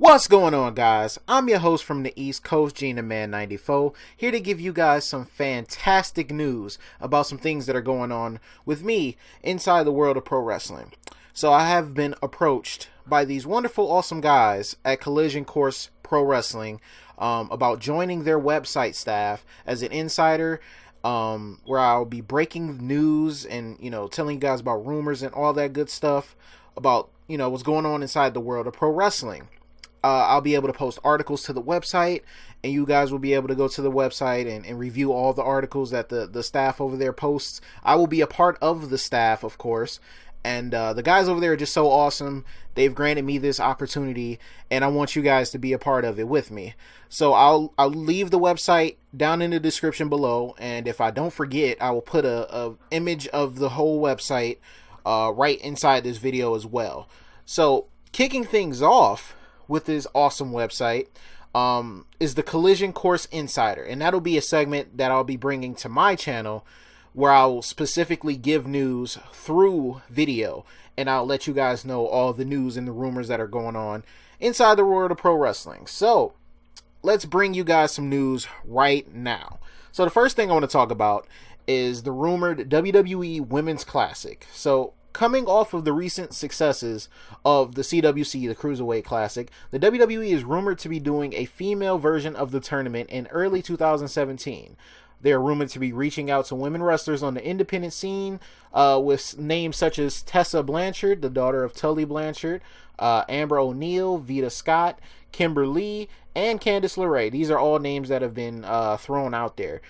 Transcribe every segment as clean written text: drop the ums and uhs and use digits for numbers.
What's going on, guys? I'm your host from the East Coast, Gina Man 94, here to give you guys some fantastic news about some things that are going on with me inside the world of pro wrestling. So I have been approached by these wonderful, awesome guys at Collision Course Pro Wrestling about joining their website staff as an insider, where I'll be breaking news and, telling you guys about rumors and all that good stuff about, what's going on inside the world of pro wrestling. I'll be able to post articles to the website, and you guys will be able to go to the website and review all the articles that the staff over there posts. I will be a part of the staff, of course, and the guys over there are just so awesome. They've granted me this opportunity, and I want you guys to be a part of it with me. So I'll leave the website down in the description below, and if I don't forget, I will put a image of the whole website right inside this video as well. So kicking things off with this awesome website is the Collision Course Insider, and that'll be a segment that I'll be bringing to my channel where I'll specifically give news through video, and I'll let you guys know all the news and the rumors that are going on inside the world of pro wrestling. So let's bring you guys some news right now. So the first thing I want to talk about is the rumored WWE Women's Classic. So coming off of the recent successes of the CWC, the Cruiserweight Classic, the WWE is rumored to be doing a female version of the tournament in early 2017. They are rumored to be reaching out to women wrestlers on the independent scene with names such as Tessa Blanchard, the daughter of Tully Blanchard, Amber O'Neal, Vita Scott, Kimber Lee, and Candice LeRae. These are all names that have been thrown out there.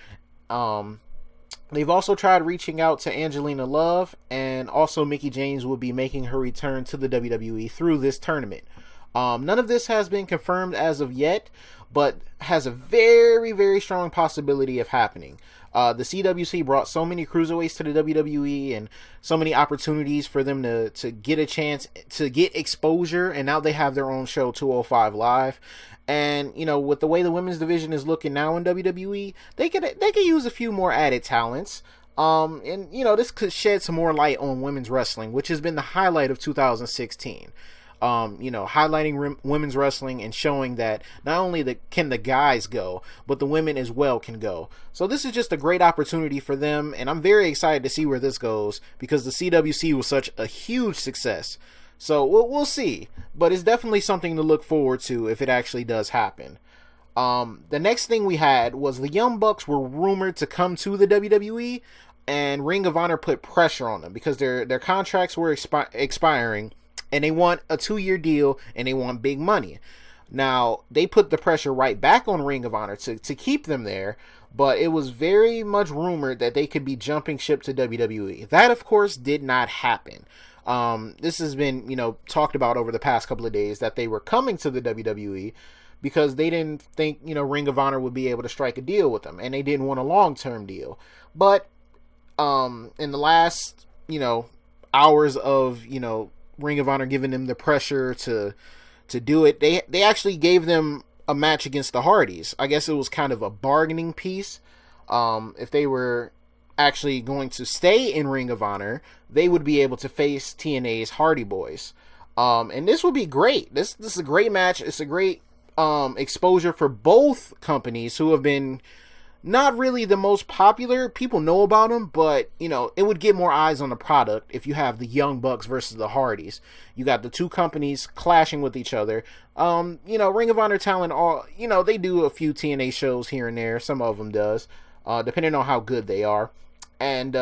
They've also tried reaching out to Angelina Love, and also Mickie James will be making her return to the WWE through this tournament. None of this has been confirmed as of yet, but has a very, very strong possibility of happening. The CWC brought so many cruiserweights to the WWE and so many opportunities for them to get a chance to get exposure, and now they have their own show, 205 Live. And, with the way the women's division is looking now in WWE, they could use a few more added talents. And, this could shed some more light on women's wrestling, which has been the highlight of 2016. Highlighting women's wrestling and showing that not only can the guys go, but the women as well can go. So this is just a great opportunity for them, and I'm very excited to see where this goes, because the CWC was such a huge success. So we'll see, but it's definitely something to look forward to if it actually does happen. The next thing we had was the Young Bucks were rumored to come to the WWE, and Ring of Honor put pressure on them because their contracts were expiring, and they want a 2-year deal, and they want big money. Now, they put the pressure right back on Ring of Honor to keep them there, but it was very much rumored that they could be jumping ship to WWE. That, of course, did not happen. This has been, talked about over the past couple of days, that they were coming to the WWE because they didn't think, Ring of Honor would be able to strike a deal with them, and they didn't want a long-term deal. But, in the last, hours of, Ring of Honor giving them the pressure to do it, they actually gave them a match against the Hardys. I guess it was kind of a bargaining piece. If they were actually going to stay in Ring of Honor, they would be able to face TNA's Hardy Boys. And this would be great. This is a great match. It's a great exposure for both companies, who have been not really the most popular. People know about them, but it would get more eyes on the product if you have the Young Bucks versus the Hardys. You got the two companies clashing with each other. Ring of Honor talent, they do a few TNA shows here and there. Some of them does, depending on how good they are. And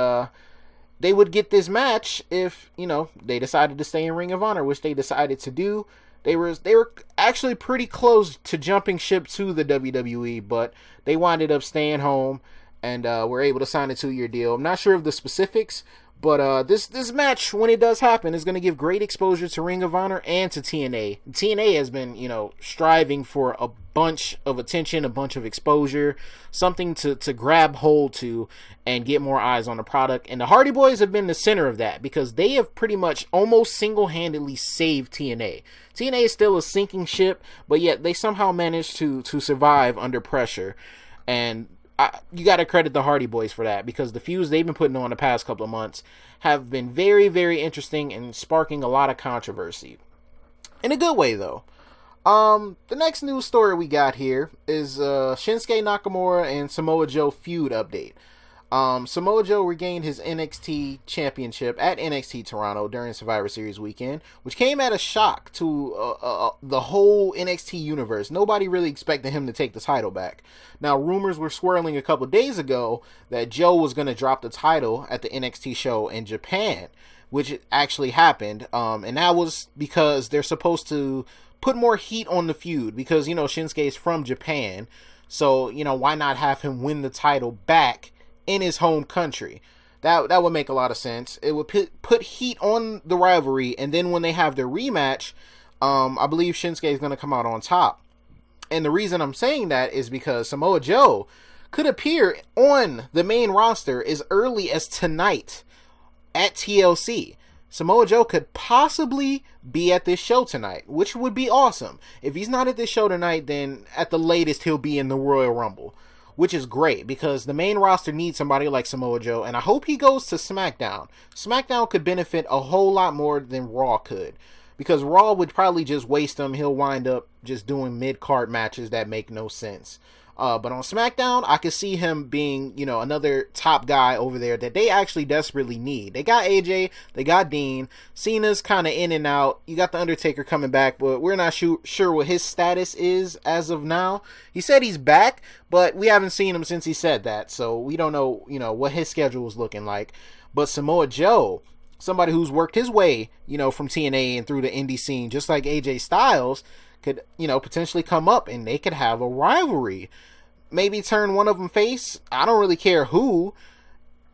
they would get this match if, they decided to stay in Ring of Honor, which they decided to do. They were actually pretty close to jumping ship to the WWE, but they winded up staying home and were able to sign a 2-year deal. I'm not sure of the specifics, but this match, when it does happen, is going to give great exposure to Ring of Honor and to TNA. TNA has been, striving for a bunch of attention, a bunch of exposure, something to grab hold to and get more eyes on the product. And the Hardy Boys have been the center of that, because they have pretty much almost single-handedly saved TNA. TNA is still a sinking ship, but yet they somehow managed to survive under pressure. And you got to credit the Hardy Boys for that, because the feuds they've been putting on the past couple of months have been very, very interesting and sparking a lot of controversy. In a good way, though. The next news story we got here is Shinsuke Nakamura and Samoa Joe feud update. Samoa Joe regained his NXT championship at NXT Toronto during Survivor Series weekend, which came at a shock to the whole NXT universe. Nobody really expected him to take the title back. Now, rumors were swirling a couple days ago that Joe was going to drop the title at the NXT show in Japan, which actually happened. And that was because they're supposed to put more heat on the feud because, Shinsuke is from Japan. So, why not have him win the title back in his home country? That would make a lot of sense. It would put heat on the rivalry, and then when they have their rematch, I believe Shinsuke is going to come out on top. And the reason I'm saying that is because Samoa Joe could appear on the main roster as early as tonight at TLC. Samoa Joe could possibly be at this show tonight, which would be awesome. If he's not at this show tonight, then at the latest he'll be in the Royal Rumble, which is great because the main roster needs somebody like Samoa Joe, and I hope he goes to Smackdown. Smackdown could benefit a whole lot more than Raw could, because Raw would probably just waste him. He'll wind up just doing mid-card matches that make no sense. But on SmackDown, I could see him being, another top guy over there that they actually desperately need. They got AJ, they got Dean, Cena's kind of in and out. You got The Undertaker coming back, but we're not sure what his status is as of now. He said he's back, but we haven't seen him since he said that, so we don't know, what his schedule is looking like. But Samoa Joe, somebody who's worked his way, from TNA and through the indie scene, just like AJ Styles, could, potentially come up and they could have a rivalry. Maybe turn one of them face. I don't really care who.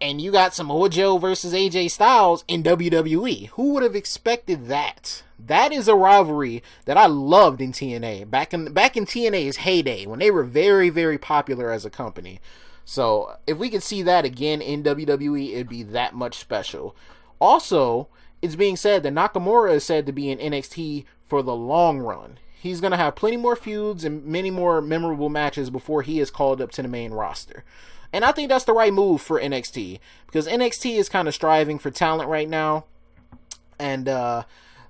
And you got Samoa Joe versus AJ Styles in WWE. Who would have expected that? That is a rivalry that I loved in TNA. Back in TNA's heyday, when they were very, very popular as a company. So, if we could see that again in WWE, it'd be that much special. Also, it's being said that Nakamura is said to be in NXT for the long run. He's going to have plenty more feuds and many more memorable matches before he is called up to the main roster. And I think that's the right move for NXT, because NXT is kind of striving for talent right now. And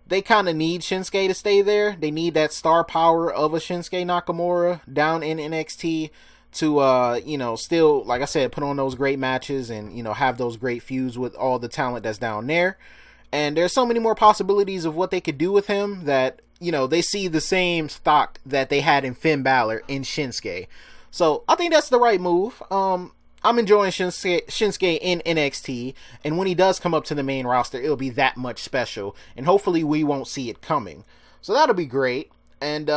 they kind of need Shinsuke to stay there. They need that star power of a Shinsuke Nakamura down in NXT to, still, like I said, put on those great matches and, have those great feuds with all the talent that's down there. And there's so many more possibilities of what they could do with him that, they see the same stock that they had in Finn Balor in Shinsuke. So I think that's the right move. I'm enjoying Shinsuke in NXT, and when he does come up to the main roster, it'll be that much special, and hopefully we won't see it coming. So that'll be great. And,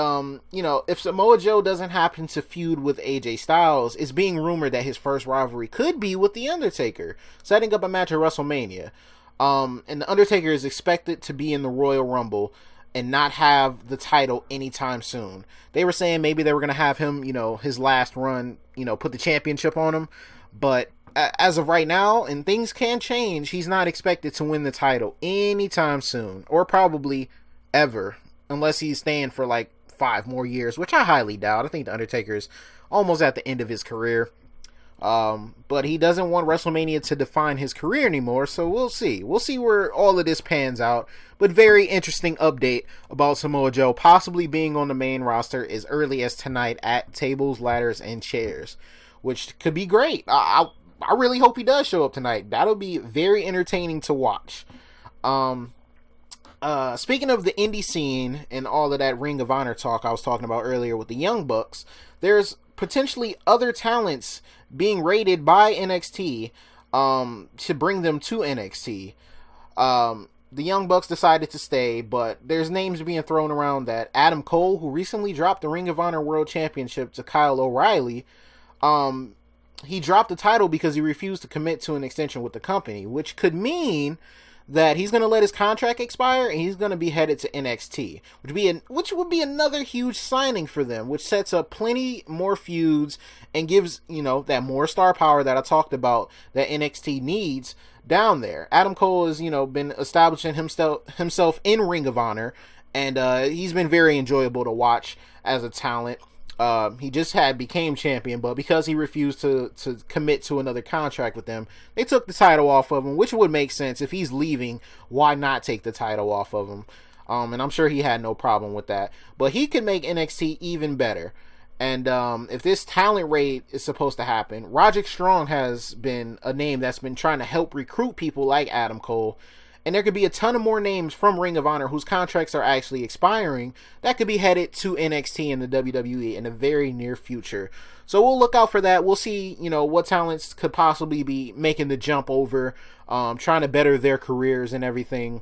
if Samoa Joe doesn't happen to feud with AJ Styles, it's being rumored that his first rivalry could be with The Undertaker, setting up a match at WrestleMania. And The Undertaker is expected to be in the Royal Rumble and not have the title anytime soon. They were saying maybe they were going to have him, his last run, put the championship on him. But as of right now, and things can change, he's not expected to win the title anytime soon, or probably ever, unless he's staying for like 5 more years, which I highly doubt. I think The Undertaker's almost at the end of his career. But he doesn't want WrestleMania to define his career anymore, so we'll see. We'll see where all of this pans out. But very interesting update about Samoa Joe possibly being on the main roster as early as tonight at Tables, Ladders, and Chairs, which could be great. I really hope he does show up tonight. That'll be very entertaining to watch. Speaking of the indie scene and all of that Ring of Honor talk I was talking about earlier with the Young Bucks, there's potentially other talents being rated by NXT to bring them to NXT. The Young Bucks decided to stay, but there's names being thrown around that Adam Cole, who recently dropped the Ring of Honor World Championship to Kyle O'Reilly, he dropped the title because he refused to commit to an extension with the company, which could mean that he's going to let his contract expire and he's going to be headed to NXT, which would be another huge signing for them, which sets up plenty more feuds and gives, that more star power that I talked about that NXT needs down there. Adam Cole has, been establishing himself in Ring of Honor, and he's been very enjoyable to watch as a talent. He just became champion, but because he refused to commit to another contract with them, they took the title off of him, which would make sense. If he's leaving, why not take the title off of him? And I'm sure he had no problem with that. But he could make NXT even better. And if this talent raid is supposed to happen, Roderick Strong has been a name that's been trying to help recruit people like Adam Cole. And there could be a ton of more names from Ring of Honor whose contracts are actually expiring that could be headed to NXT and the WWE in the very near future. So we'll look out for that. We'll see, what talents could possibly be making the jump over, trying to better their careers and everything,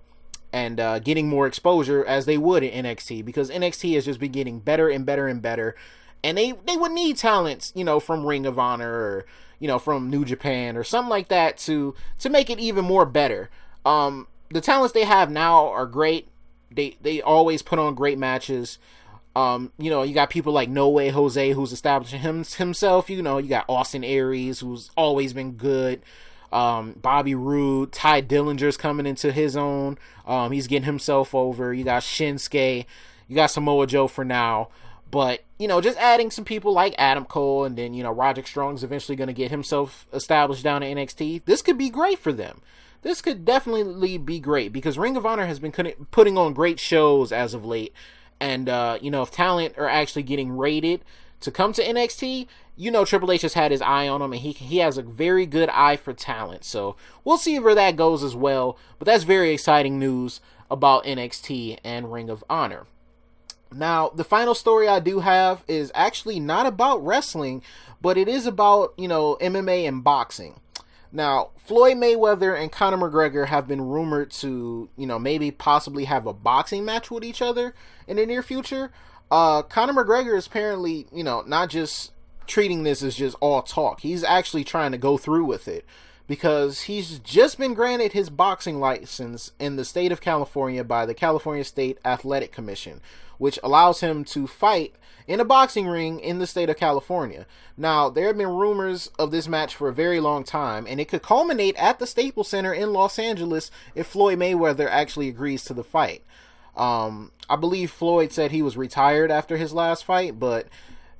and getting more exposure as they would in NXT, because NXT has just been getting better and better and better. And they would need talents, from Ring of Honor or, from New Japan or something like that to make it even more better. The talents they have now are great. They always put on great matches. You got people like No Way Jose, who's establishing himself. You got Austin Aries, who's always been good. Bobby Roode, Ty Dillinger's coming into his own. He's getting himself over. You got Shinsuke. You got Samoa Joe for now. But, just adding some people like Adam Cole, and then, Roderick Strong's eventually going to get himself established down in NXT. This could be great for them. This could definitely be great, because Ring of Honor has been putting on great shows as of late. And, if talent are actually getting rated to come to NXT, Triple H has had his eye on them, and he has a very good eye for talent. So we'll see where that goes as well. But that's very exciting news about NXT and Ring of Honor. Now, the final story I do have is actually not about wrestling, but it is about, MMA and boxing. Now, Floyd Mayweather and Conor McGregor have been rumored to, maybe possibly have a boxing match with each other in the near future. Conor McGregor is apparently, not just treating this as just all talk. He's actually trying to go through with it, because he's just been granted his boxing license in the state of California by the California State Athletic Commission, which allows him to fight in a boxing ring in the state of California. Now, there have been rumors of this match for a very long time, and it could culminate at the Staples Center in Los Angeles if Floyd Mayweather actually agrees to the fight. I believe Floyd said he was retired after his last fight, but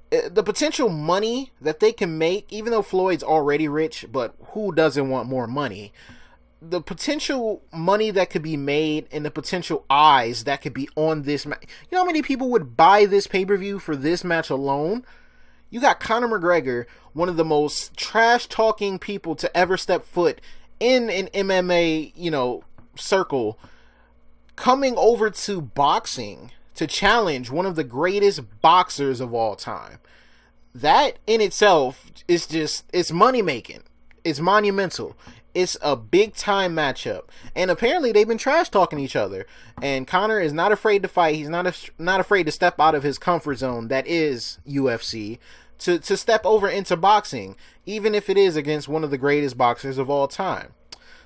the potential money that they can make, even though Floyd's already rich, but who doesn't want more money? The potential money that could be made and the potential eyes that could be on this match. You know how many people would buy this pay-per-view for this match alone? You got Conor McGregor, one of the most trash-talking people to ever step foot in an MMA, circle, coming over to boxing to challenge one of the greatest boxers of all time. That in itself is it's money-making. It's monumental. It's a big-time matchup. And apparently they've been trash-talking each other. And Conor is not afraid to fight. He's not afraid to step out of his comfort zone, that is UFC, to step over into boxing, even if it is against one of the greatest boxers of all time.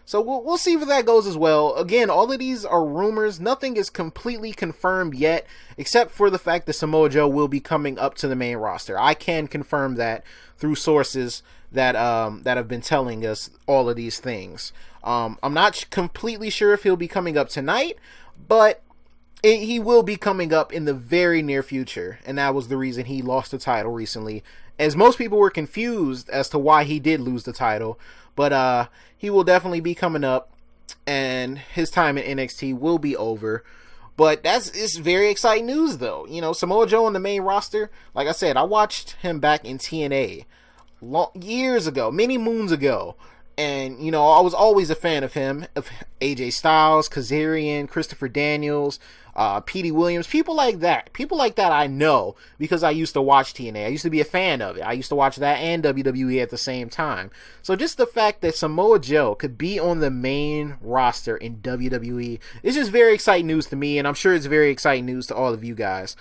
So we'll see where that goes as well. Again, all of these are rumors. Nothing is completely confirmed yet, except for the fact that Samoa Joe will be coming up to the main roster. I can confirm that through sources that have been telling us all of these things. I'm not completely sure if he'll be coming up tonight, but he will be coming up in the very near future, and that was the reason he lost the title recently, as most people were confused as to why he did lose the title. But he will definitely be coming up, and his time in NXT will be over. But it's very exciting news, though. Samoa Joe on the main roster. Like I said, I watched him back in TNA years ago, many moons ago. And, I was always a fan of him, of AJ Styles, Kazarian, Christopher Daniels, Petey Williams, people like that. People like that I know because I used to watch TNA. I used to be a fan of it. I used to watch that and WWE at the same time. So just the fact that Samoa Joe could be on the main roster in WWE is just very exciting news to me, and I'm sure it's very exciting news to all of you guys.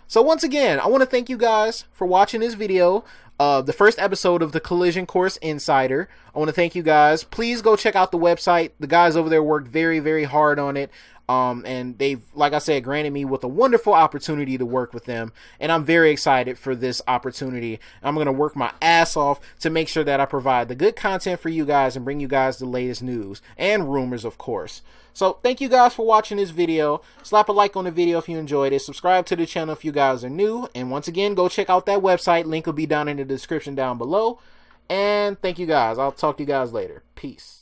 So once again, I want to thank you guys for watching this video. The first episode of the Collision Course Insider. I want to thank you guys. Please go check out the website. The guys over there worked very, very hard on it. And they've, like I said, granted me with a wonderful opportunity to work with them. And I'm very excited for this opportunity. I'm going to work my ass off to make sure that I provide the good content for you guys and bring you guys the latest news and rumors, of course. So thank you guys for watching this video. Slap a like on the video if you enjoyed it. Subscribe to the channel if you guys are new. And once again, go check out that website. Link will be down in the description down below. And thank you guys. I'll talk to you guys later. Peace.